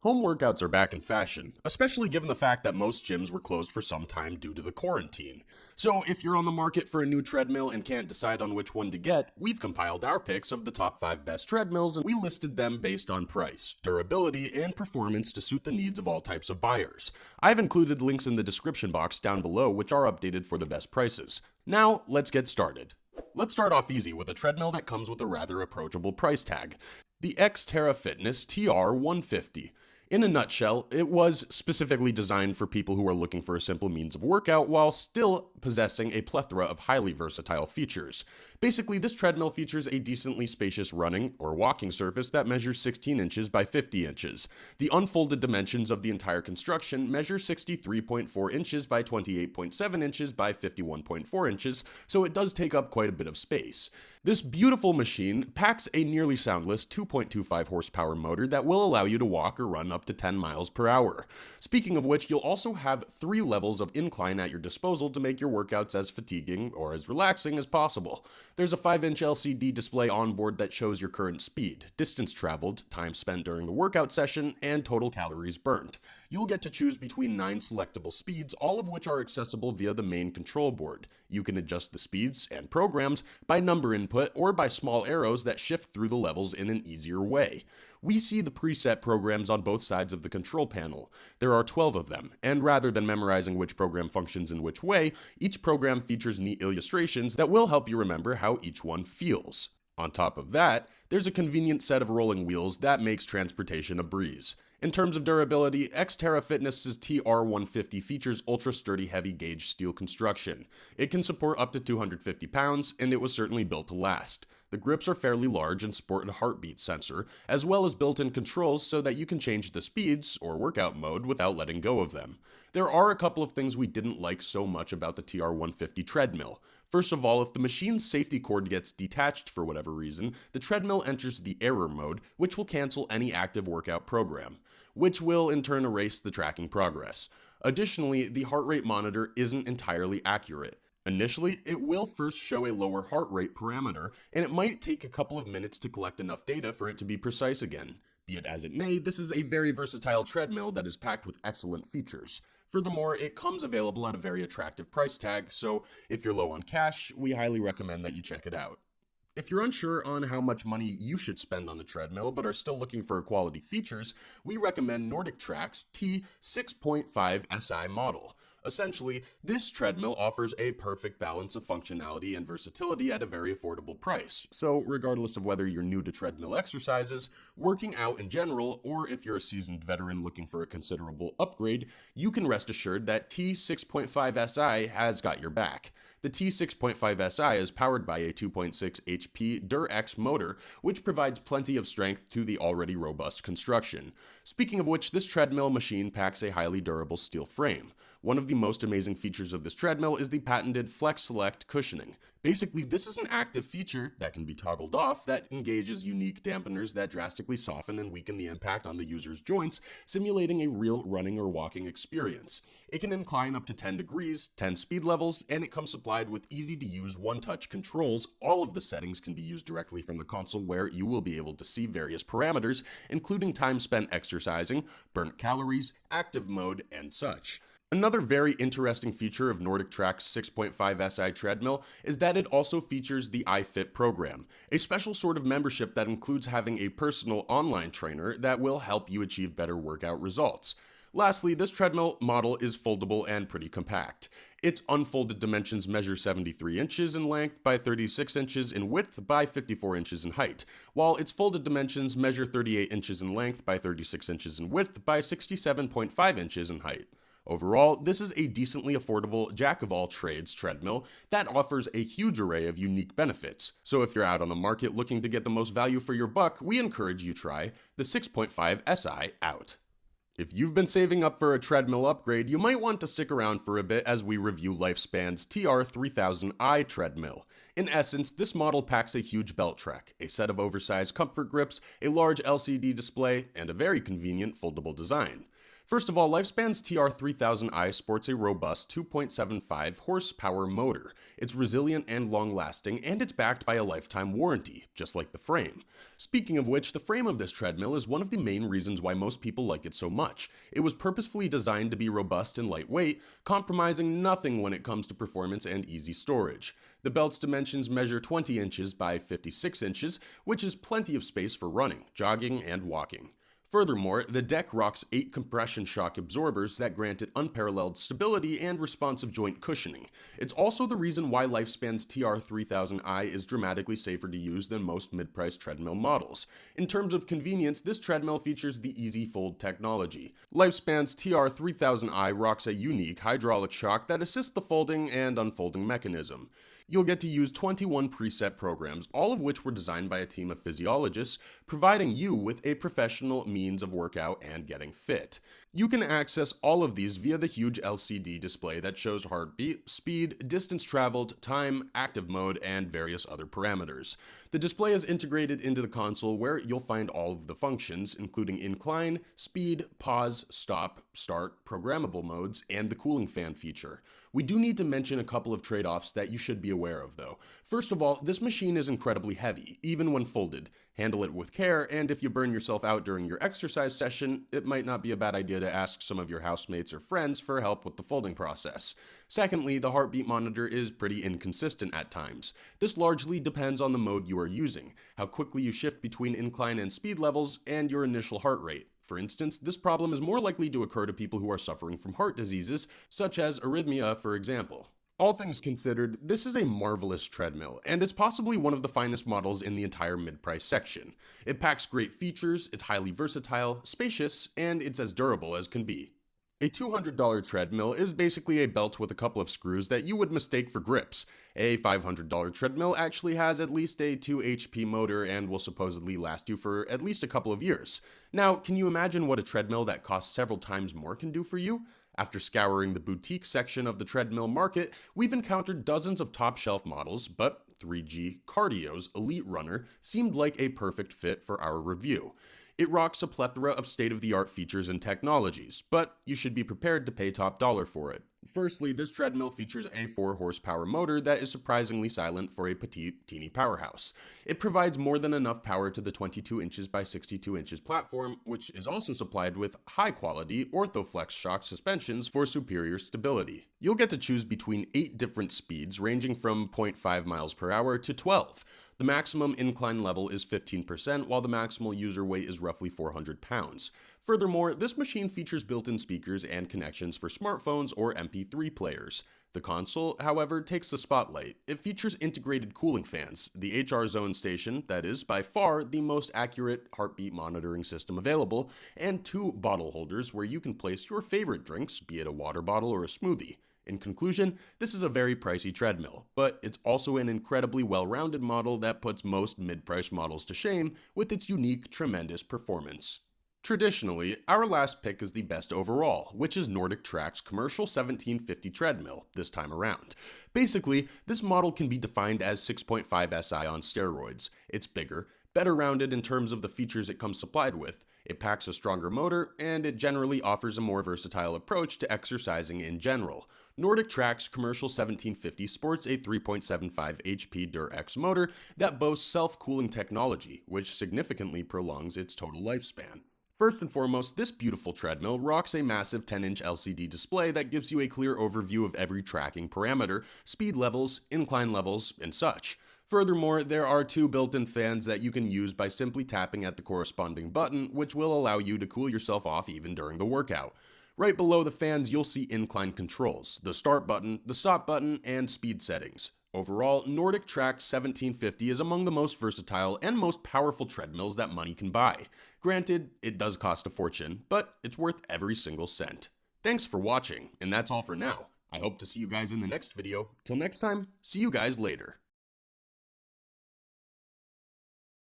Home workouts are back in fashion, especially given the fact that most gyms were closed for some time due to the quarantine. So if you're on the market for a new treadmill and can't decide on which one to get, we've compiled our picks of the top 5 best treadmills and we listed them based on price, durability, and performance to suit the needs of all types of buyers. I've included links in the description box down below which are updated for the best prices. Now, let's get started. Let's start off easy with a treadmill that comes with a rather approachable price tag. The Xterra Fitness TR150. In a nutshell, it was specifically designed for people who are looking for a simple means of workout while still possessing a plethora of highly versatile features. Basically, this treadmill features a decently spacious running or walking surface that measures 16 inches by 50 inches. The unfolded dimensions of the entire construction measure 63.4 inches by 28.7 inches by 51.4 inches, so it does take up quite a bit of space. This beautiful machine packs a nearly soundless 2.25 horsepower motor that will allow you to walk or run up to 10 miles per hour. Speaking of which, you'll also have 3 levels of incline at your disposal to make your workouts as fatiguing or as relaxing as possible. There's a 5-inch LCD display on board that shows your current speed, distance traveled, time spent during the workout session, and total calories burned. You'll get to choose between 9 selectable speeds, all of which are accessible via the main control board. You can adjust the speeds and programs by number input or by small arrows that shift through the levels in an easier way. We see the preset programs on both sides of the control panel. There are 12 of them, and rather than memorizing which program functions in which way, each program features neat illustrations that will help you remember how each one feels. On top of that, there's a convenient set of rolling wheels that makes transportation a breeze. In terms of durability, Xterra Fitness's TR150 features ultra-sturdy heavy-gauge steel construction. It can support up to 250 pounds, and it was certainly built to last. The grips are fairly large and sport a heartbeat sensor, as well as built-in controls so that you can change the speeds, or workout mode, without letting go of them. There are a couple of things we didn't like so much about the TR150 treadmill. First of all, if the machine's safety cord gets detached for whatever reason, the treadmill enters the error mode, which will cancel any active workout program, which will in turn erase the tracking progress. Additionally, the heart rate monitor isn't entirely accurate. Initially, it will first show a lower heart rate parameter, and it might take a couple of minutes to collect enough data for it to be precise again. Be it as it may, this is a very versatile treadmill that is packed with excellent features. Furthermore, it comes available at a very attractive price tag, so if you're low on cash, we highly recommend that you check it out. If you're unsure on how much money you should spend on the treadmill but are still looking for quality features, we recommend NordicTrack's T6.5 SI model. Essentially, this treadmill offers a perfect balance of functionality and versatility at a very affordable price. So regardless of whether you're new to treadmill exercises, working out in general, or if you're a seasoned veteran looking for a considerable upgrade, you can rest assured that T6.5 SI has got your back. The T6.5 SI is powered by a 2.6 HP Dur-X motor, which provides plenty of strength to the already robust construction. Speaking of which, this treadmill machine packs a highly durable steel frame. One of the most amazing features of this treadmill is the patented Flex Select cushioning. Basically, this is an active feature that can be toggled off that engages unique dampeners that drastically soften and weaken the impact on the user's joints, simulating a real running or walking experience. It can incline up to 10 degrees, 10 speed levels, and it comes supplied with easy-to-use one-touch controls. All of the settings can be used directly from the console where you will be able to see various parameters, including time spent exercising, burnt calories, active mode, and such. Another very interesting feature of NordicTrack's 6.5 SI treadmill is that it also features the iFit program, a special sort of membership that includes having a personal online trainer that will help you achieve better workout results. Lastly, this treadmill model is foldable and pretty compact. Its unfolded dimensions measure 73 inches in length by 36 inches in width by 54 inches in height, while its folded dimensions measure 38 inches in length by 36 inches in width by 67.5 inches in height. Overall, this is a decently affordable jack-of-all-trades treadmill that offers a huge array of unique benefits. So if you're out on the market looking to get the most value for your buck, we encourage you try the 6.5 SI out. If you've been saving up for a treadmill upgrade, you might want to stick around for a bit as we review Lifespan's TR3000i treadmill. In essence, this model packs a huge belt track, a set of oversized comfort grips, a large LCD display, and a very convenient foldable design. First of all, Lifespan's TR3000i sports a robust 2.75 horsepower motor. It's resilient and long-lasting, and it's backed by a lifetime warranty, just like the frame. Speaking of which, the frame of this treadmill is one of the main reasons why most people like it so much. It was purposefully designed to be robust and lightweight, compromising nothing when it comes to performance and easy storage. The belt's dimensions measure 20 inches by 56 inches, which is plenty of space for running, jogging, and walking. Furthermore, the deck rocks 8 compression shock absorbers that grant it unparalleled stability and responsive joint cushioning. It's also the reason why Lifespan's TR3000i is dramatically safer to use than most mid-priced treadmill models. In terms of convenience, this treadmill features the Easy Fold technology. Lifespan's TR3000i rocks a unique hydraulic shock that assists the folding and unfolding mechanism. You'll get to use 21 preset programs, all of which were designed by a team of physiologists, providing you with a professional means of workout and getting fit. You can access all of these via the huge LCD display that shows heartbeat, speed, distance traveled, time, active mode, and various other parameters. The display is integrated into the console where you'll find all of the functions, including incline, speed, pause, stop, start, programmable modes, and the cooling fan feature. We do need to mention a couple of trade-offs that you should be aware of though. First of all, this machine is incredibly heavy, even when folded. Handle it with care, and if you burn yourself out during your exercise session, it might not be a bad idea to ask some of your housemates or friends for help with the folding process. Secondly, the heartbeat monitor is pretty inconsistent at times. This largely depends on the mode you are using, how quickly you shift between incline and speed levels, and your initial heart rate. For instance, this problem is more likely to occur to people who are suffering from heart diseases, such as arrhythmia, for example. All things considered, this is a marvelous treadmill, and it's possibly one of the finest models in the entire mid-price section. It packs great features, it's highly versatile, spacious, and it's as durable as can be. A $200 treadmill is basically a belt with a couple of screws that you would mistake for grips. A $500 treadmill actually has at least a 2 HP motor and will supposedly last you for at least a couple of years. Now, can you imagine what a treadmill that costs several times more can do for you? After scouring the boutique section of the treadmill market, we've encountered dozens of top-shelf models, but 3G Cardio's Elite Runner seemed like a perfect fit for our review. It rocks a plethora of state-of-the-art features and technologies, but you should be prepared to pay top dollar for it. Firstly, this treadmill features a 4-horsepower motor that is surprisingly silent for a petite, teeny powerhouse. It provides more than enough power to the 22 inches by 62 inches platform, which is also supplied with high-quality Orthoflex shock suspensions for superior stability. You'll get to choose between 8 different speeds, ranging from 0.5 miles per hour to 12. The maximum incline level is 15%, while the maximal user weight is roughly 400 pounds. Furthermore, this machine features built-in speakers and connections for smartphones or MP3 players. The console, however, takes the spotlight. It features integrated cooling fans, the HR Zone station, that is by far the most accurate heartbeat monitoring system available, and 2 bottle holders where you can place your favorite drinks, be it a water bottle or a smoothie. In conclusion, this is a very pricey treadmill, but it's also an incredibly well-rounded model that puts most mid-price models to shame with its unique, tremendous performance. Traditionally, our last pick is the best overall, which is NordicTrack's Commercial 1750 treadmill, this time around. Basically, this model can be defined as 6.5 SI on steroids. It's bigger, better rounded in terms of the features it comes supplied with, it packs a stronger motor, and it generally offers a more versatile approach to exercising in general. NordicTrack's Commercial 1750 sports a 3.75 HP Dur-X motor that boasts self-cooling technology, which significantly prolongs its total lifespan. First and foremost, this beautiful treadmill rocks a massive 10-inch LCD display that gives you a clear overview of every tracking parameter, speed levels, incline levels, and such. Furthermore, there are 2 built-in fans that you can use by simply tapping at the corresponding button, which will allow you to cool yourself off even during the workout. Right below the fans, you'll see incline controls, the start button, the stop button, and speed settings. Overall, NordicTrack 1750 is among the most versatile and most powerful treadmills that money can buy. Granted, it does cost a fortune, but it's worth every single cent. Thanks for watching, and that's all for now. I hope to see you guys in the next video. Till next time, see you guys later.